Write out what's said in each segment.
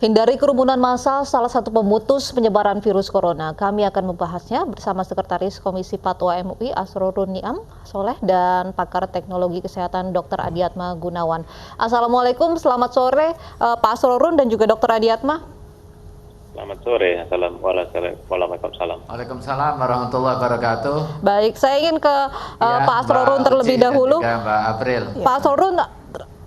Hindari kerumunan massa, salah satu pemutus penyebaran virus corona. Kami akan membahasnya bersama Sekretaris Komisi Fatwa MUI Asrorun Niam Soleh dan pakar teknologi kesehatan Dr. Adiatma Gunawan. Assalamualaikum, selamat sore Pak Asrorun dan juga Dr. Adiatma. Selamat sore, Assalamualaikum. Waalaikumsalam warahmatullahi wabarakatuh. Baik, saya ingin ke Pak Asrorun terlebih dahulu. Mbak April. Pak Asrorun,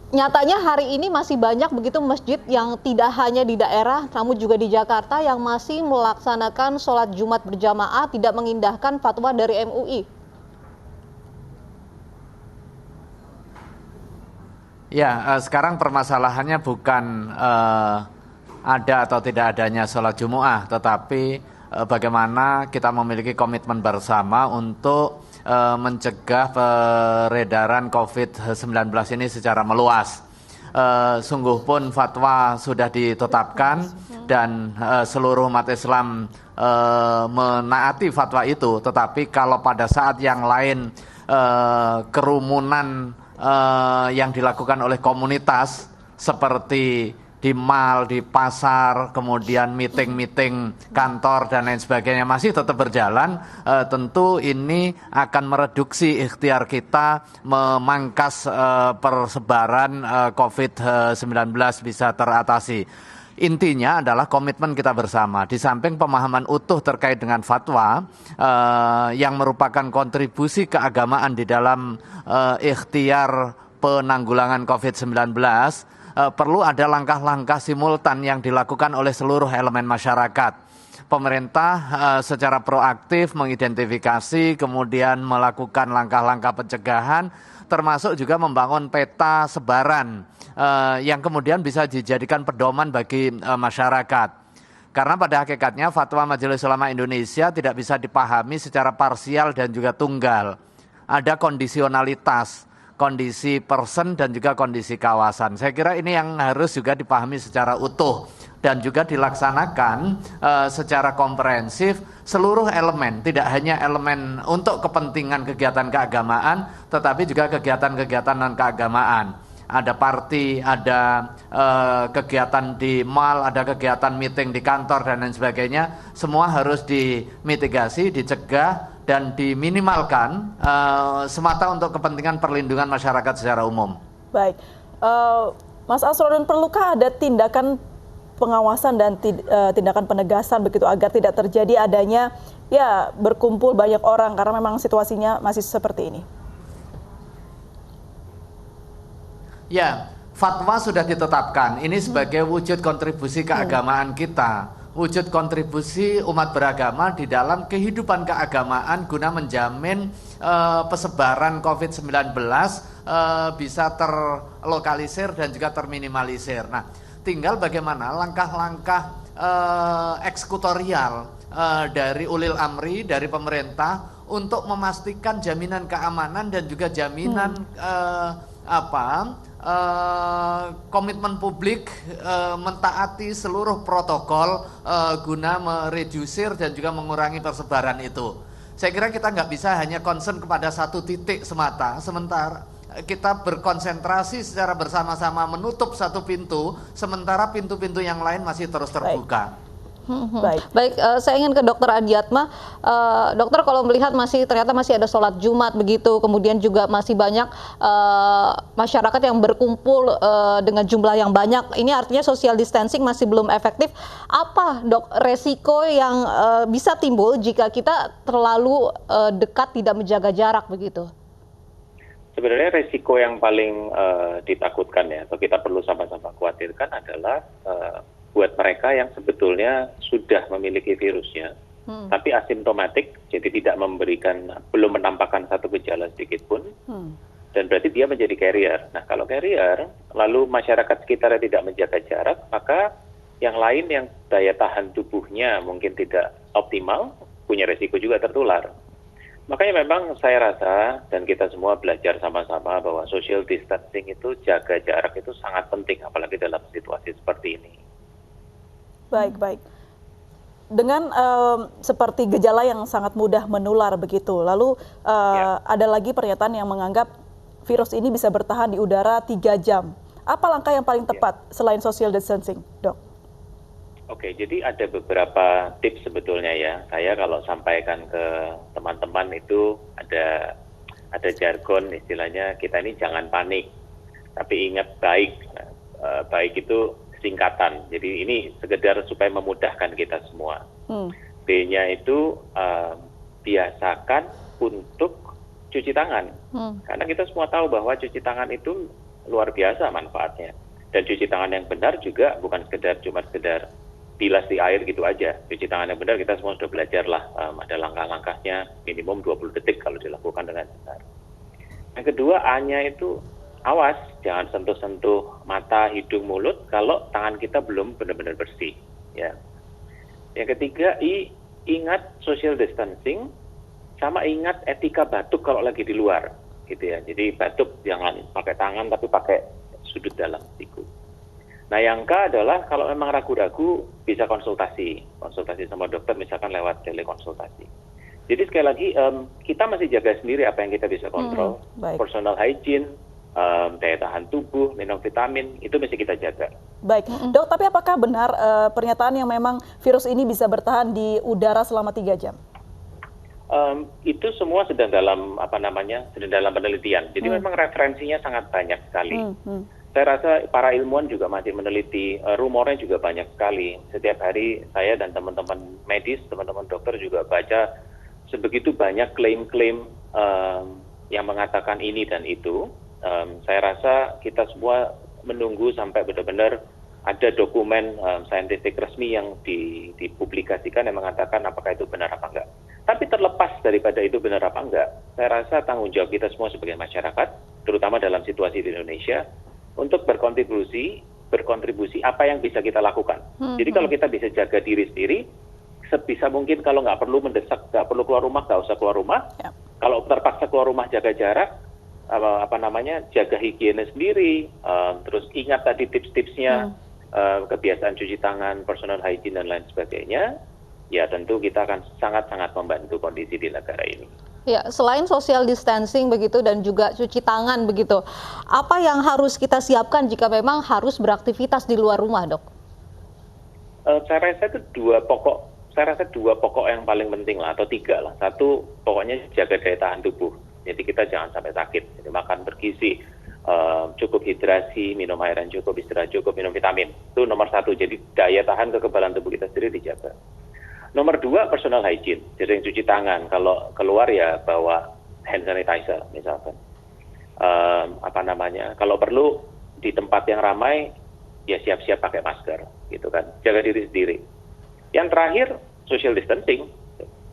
nyatanya hari ini masih banyak begitu masjid yang tidak hanya di daerah, namun juga di Jakarta yang masih melaksanakan sholat Jumat berjamaah, tidak mengindahkan fatwa dari MUI. Ya, sekarang permasalahannya bukan ada atau tidak adanya sholat Jumat, tetapi bagaimana kita memiliki komitmen bersama untuk mencegah peredaran COVID-19 ini secara meluas. Sungguh pun fatwa sudah ditetapkan dan seluruh umat Islam menaati fatwa itu, tetapi kalau pada saat yang lain kerumunan yang dilakukan oleh komunitas seperti di mal, di pasar, kemudian meeting-meeting kantor dan lain sebagainya masih tetap berjalan, tentu ini akan mereduksi ikhtiar kita memangkas persebaran COVID-19 bisa teratasi. Intinya adalah komitmen kita bersama. Di samping pemahaman utuh terkait dengan fatwa yang merupakan kontribusi keagamaan di dalam ikhtiar penanggulangan COVID-19, perlu ada langkah-langkah simultan yang dilakukan oleh seluruh elemen masyarakat. Pemerintah secara proaktif mengidentifikasi, kemudian melakukan langkah-langkah pencegahan, termasuk juga membangun peta sebaran yang kemudian bisa dijadikan pedoman bagi masyarakat. Karena pada hakikatnya fatwa Majelis Ulama Indonesia tidak bisa dipahami secara parsial dan juga tunggal. Ada kondisionalitas, kondisi person dan juga kondisi kawasan. Saya kira ini yang harus juga dipahami secara utuh dan juga dilaksanakan secara komprehensif seluruh elemen, tidak hanya elemen untuk kepentingan kegiatan keagamaan, tetapi juga kegiatan-kegiatan non-keagamaan. Ada party, ada kegiatan di mall, ada kegiatan meeting di kantor dan lain sebagainya. Semua harus dimitigasi, dicegah dan diminimalkan semata untuk kepentingan perlindungan masyarakat secara umum. Baik, Mas Asrorun, perlukah ada tindakan pengawasan dan tindakan penegasan begitu agar tidak terjadi adanya berkumpul banyak orang karena memang situasinya masih seperti ini? Ya, fatwa sudah ditetapkan. Ini sebagai wujud kontribusi keagamaan kita, wujud kontribusi umat beragama di dalam kehidupan keagamaan guna menjamin pesebaran COVID-19 bisa terlokalisir dan juga terminimalisir. Nah, tinggal bagaimana langkah-langkah eksekutorial dari ulil amri, dari pemerintah untuk memastikan jaminan keamanan dan juga jaminan komitmen publik mentaati seluruh protokol guna meredusir dan juga mengurangi persebaran itu. Saya kira kita nggak bisa hanya concern kepada satu titik semata, sementara kita berkonsentrasi secara bersama-sama menutup satu pintu, sementara pintu-pintu yang lain masih terus terbuka. Baik, saya ingin ke Dr. Adiatma. Dokter, kalau melihat ternyata masih ada sholat Jumat begitu, kemudian juga masih banyak masyarakat yang berkumpul dengan jumlah yang banyak. Ini artinya social distancing masih belum efektif. Apa resiko yang bisa timbul jika kita terlalu dekat tidak menjaga jarak begitu? Sebenarnya resiko yang paling ditakutkan atau kita perlu sama-sama khawatirkan adalah buat mereka yang sebetulnya sudah memiliki virusnya, tapi asimptomatik, jadi tidak belum menampakkan satu gejala sedikit pun, dan berarti dia menjadi carrier. Nah, kalau carrier, lalu masyarakat sekitarnya tidak menjaga jarak, maka yang lain yang daya tahan tubuhnya mungkin tidak optimal, punya resiko juga tertular. Makanya memang saya rasa, dan kita semua belajar sama-sama bahwa social distancing itu, jaga jarak itu sangat penting, apalagi dalam situasi seperti ini. Baik. Dengan seperti gejala yang sangat mudah menular begitu, lalu ada lagi pernyataan yang menganggap virus ini bisa bertahan di udara 3 jam. Apa langkah yang paling tepat selain social distancing, Dok? Oke, jadi ada beberapa tips sebetulnya ya. Saya kalau sampaikan ke teman-teman itu ada jargon istilahnya, kita ini jangan panik, tapi ingat baik. Baik itu singkatan. Jadi ini sekedar supaya memudahkan kita semua. B-nya itu biasakan untuk cuci tangan. Karena kita semua tahu bahwa cuci tangan itu luar biasa manfaatnya. Dan cuci tangan yang benar juga bukan cuma sekedar bilas di air gitu aja. Cuci tangan yang benar kita semua sudah belajar lah. Ada langkah-langkahnya minimum 20 detik kalau dilakukan dengan benar. Yang kedua, A-nya itu awas, jangan sentuh-sentuh mata, hidung, mulut kalau tangan kita belum benar-benar bersih. Ya. Yang ketiga, ingat social distancing, sama ingat etika batuk kalau lagi di luar, gitu ya. Jadi batuk jangan pakai tangan tapi pakai sudut dalam siku. Nah yang K adalah kalau memang ragu-ragu bisa konsultasi sama dokter misalkan lewat telekonsultasi. Jadi sekali lagi kita masih jaga sendiri apa yang kita bisa kontrol, personal hygiene, daya tahan tubuh, minum vitamin, itu mesti kita jaga. Baik, Dok, tapi apakah benar pernyataan yang memang virus ini bisa bertahan di udara selama 3 jam? Itu semua sedang dalam sedang dalam penelitian. Jadi memang referensinya sangat banyak sekali. Saya rasa para ilmuwan juga masih meneliti, rumornya juga banyak sekali. Setiap hari saya dan teman-teman medis, teman-teman dokter juga baca sebegitu banyak klaim-klaim yang mengatakan ini dan itu. Saya rasa kita semua menunggu sampai benar-benar ada dokumen saintifik resmi yang dipublikasikan yang mengatakan apakah itu benar apa enggak. Tapi terlepas daripada itu benar apa enggak, saya rasa tanggung jawab kita semua sebagai masyarakat, terutama dalam situasi di Indonesia, untuk berkontribusi apa yang bisa kita lakukan. Jadi kalau kita bisa jaga diri sendiri, sebisa mungkin kalau nggak perlu mendesak, nggak perlu keluar rumah, nggak usah keluar rumah. Kalau terpaksa keluar rumah, jaga jarak, jaga higiene sendiri, terus ingat tadi tips-tipsnya, kebiasaan cuci tangan, personal hygiene dan lain sebagainya. Ya tentu kita akan sangat-sangat membantu kondisi di negara ini. Ya, selain social distancing begitu dan juga cuci tangan begitu, apa yang harus kita siapkan jika memang harus beraktivitas di luar rumah, Dok? Saya rasa itu dua pokok yang paling penting lah, atau 3 lah. Satu, pokoknya jaga daya tahan tubuh. Jadi kita jangan sampai sakit. Jadi makan bergizi, cukup hidrasi, minum air yang cukup, istirahat cukup, minum vitamin. Itu nomor 1. Jadi daya tahan kekebalan tubuh kita sendiri dijaga. Nomor 2, personal hygiene. Jadi yang cuci tangan. Kalau keluar ya bawa hand sanitizer misalkan. Kalau perlu di tempat yang ramai ya siap-siap pakai masker, gitu kan. Jaga diri sendiri. Yang terakhir, social distancing.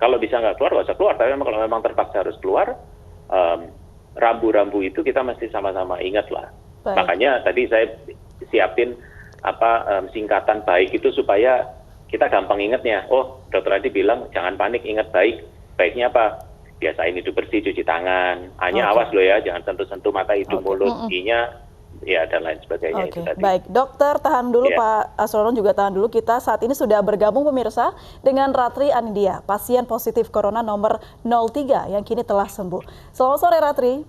Kalau bisa nggak keluar, nggak usah keluar. Tapi kalau memang terpaksa harus keluar, rambu-rambu itu kita mesti sama-sama ingat lah. Makanya tadi saya siapin singkatan baik itu supaya kita gampang ingatnya. Oh, Dokter Adi bilang jangan panik, ingat baik. Baiknya apa? Biasain hidup bersih, cuci tangan. Hanya awas loh ya, jangan sentuh-sentuh mata, hidung, mulut, I-nya, ya dan lain sebagainya. Itu tadi. Baik, Dokter tahan dulu, Pak Asroron juga tahan dulu. Kita saat ini sudah bergabung pemirsa dengan Ratri Anindya, pasien positif corona nomor 03 yang kini telah sembuh. Selamat sore, Ratri.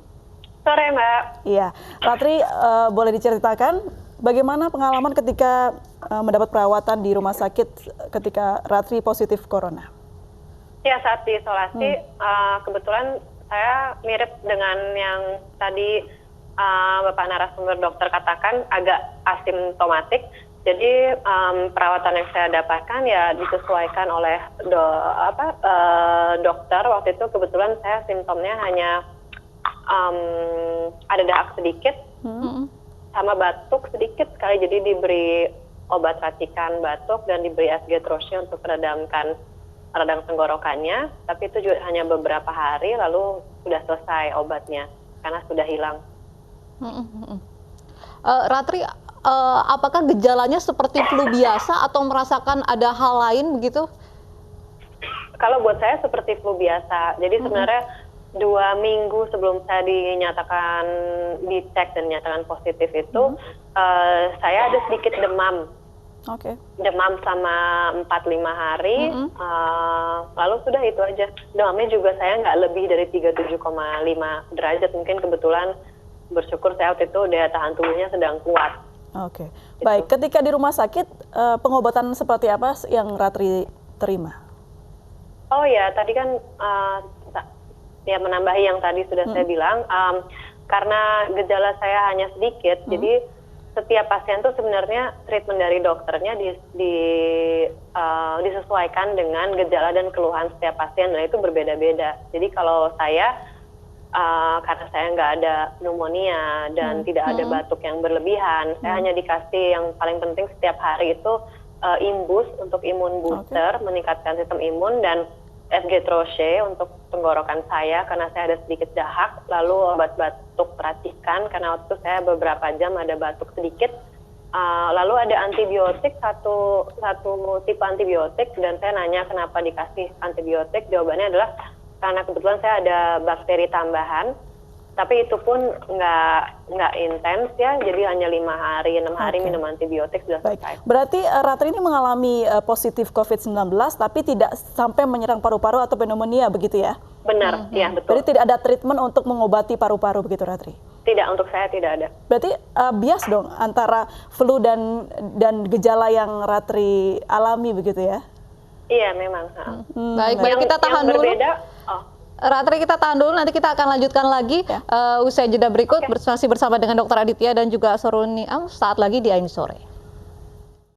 Sore, Mbak. Iya, Ratri, boleh diceritakan bagaimana pengalaman ketika mendapat perawatan di rumah sakit ketika Ratri positif corona? Ya, saat diisolasi, kebetulan saya mirip dengan yang tadi Bapak narasumber dokter katakan, agak asimptomatik. Jadi perawatan yang saya dapatkan ya disesuaikan oleh dokter. Waktu itu kebetulan saya simptomnya hanya ada dahak sedikit, sama batuk sedikit sekali. Jadi diberi obat racikan batuk dan diberi asgetrosnya untuk meredamkan radang tenggorokannya. Tapi itu juga hanya beberapa hari, lalu sudah selesai obatnya karena sudah hilang. Ratri, apakah gejalanya seperti flu biasa atau merasakan ada hal lain begitu? Kalau buat saya seperti flu biasa. Jadi sebenarnya 2 minggu sebelum saya dinyatakan dicek dan dinyatakan positif itu, saya ada sedikit demam. Demam sama 4-5 hari, lalu sudah itu aja. Demamnya juga saya nggak lebih dari 37,5 derajat. Mungkin kebetulan bersyukur saya waktu itu daya tahan tubuhnya sedang kuat. Oke, baik. Ketika di rumah sakit, pengobatan seperti apa yang Ratri terima? Oh ya, tadi kan ya menambahi yang tadi sudah saya bilang, karena gejala saya hanya sedikit, jadi setiap pasien tuh sebenarnya treatment dari dokternya disesuaikan dengan gejala dan keluhan setiap pasien, nah itu berbeda-beda. Jadi kalau saya karena saya nggak ada pneumonia dan tidak ada batuk yang berlebihan, saya hanya dikasih yang paling penting setiap hari itu imbus untuk imun booster, meningkatkan sistem imun, dan FG-Troche untuk tenggorokan saya karena saya ada sedikit dahak, lalu obat batuk perhatikan karena waktu itu saya beberapa jam ada batuk sedikit, lalu ada antibiotik, satu tipe antibiotik, dan saya nanya kenapa dikasih antibiotik, jawabannya adalah karena kebetulan saya ada bakteri tambahan, tapi itu pun nggak intens ya, jadi hanya 5 hari, 6 hari minum antibiotik sudah selesai. Berarti Ratri ini mengalami positif COVID-19 tapi tidak sampai menyerang paru-paru atau pneumonia begitu ya? Benar, ya betul. Jadi tidak ada treatment untuk mengobati paru-paru begitu, Ratri? Tidak, untuk saya tidak ada. Berarti bias dong antara flu dan gejala yang Ratri alami begitu ya? Iya memang. Baik, kita tahan yang dulu. Berbeda, Ratri, kita tahan dulu, nanti kita akan lanjutkan lagi usai jeda berikut masih bersama dengan Dr. Aditya dan juga Asrorun Niam saat lagi di Ain Sore.